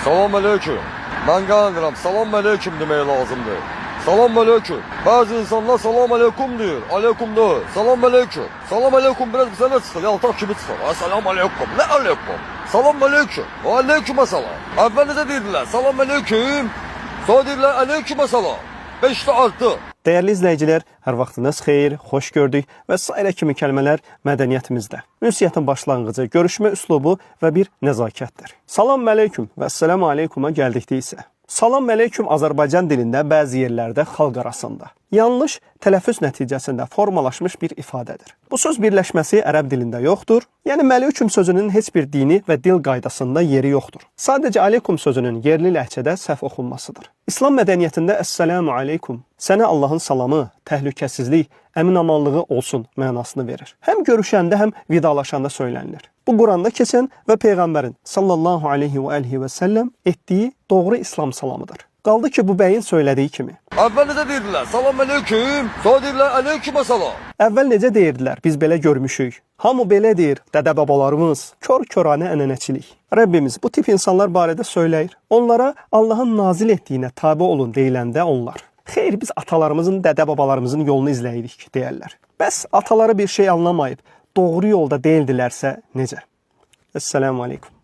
Salam aleyküm. Ben qandıram, salam aleyküm demək lazımdır. Salam aleyküm. Bazı insanlar salam aleyküm diyor. Aleyküm de. Salam aleyküm. Salam aleyküm biraz bize ne çıkır? Yaltak gibi çıkır. Salam aleyküm. Ne aleyküm? Salam aleyküm. Aleyküm salam. Evvelinize dediler salam aleyküm. Sonra dediler aleyküm salam. 5'te 6. Dəyərli izləyicilər, hər vaxtınız xeyir, xoş gördük və s. kimi kəlmələr mədəniyyətimizdə. Ünsiyyətin başlanğıcı, görüşmə üslubu və bir nəzakətdir. Salam aleyküm və əssəlamu aleykuma gəldikdə isə. Salam aleyküm Azərbaycan dilində bəzi yerlərdə xalq arasında yanlış tələffüz nəticəsində formalaşmış bir ifadədir. Bu söz birləşməsi ərəb dilində yoxdur. Yəni aleyküm sözünün heç bir dini və dil qaydasında yeri yoxdur. Sadəcə aleyküm sözünün yerli ləhcədə səhv oxunmasıdır. İslam mədəniyyətində əssəlamu aleyküm sənə Allahın salamı, təhlükəsizlik, əmin-amanlığı olsun mənasını verir. Həm görüşəndə, həm vidalaşanda söylənilir. Bu Quranda keçən və Peyğəmbərin sallallahu aleyhi və alihi və səlləm etdiyi doğru İslam salamıdır. Qaldı ki, bu bəyin söylədiyi kimi. Evvelinize dediler salam aleyküm. Sonra dediler aleyküm salam. Əvvəl necə deyirdilər, biz belə görmüşük. Hamı belə deyir, dədə-babalarımız, kör-köranə ənənəçilik. Rəbbimiz bu tip insanlar barədə söyləyir. Onlara Allahın nazil etdiyinə tabe olun deyiləndə onlar. Xeyr, biz atalarımızın, dədə-babalarımızın yolunu izləyirik, deyərlər. Bəs ataları bir şey anlamayıb, doğru yolda deyildilərsə necə? Esselamu aleyküm.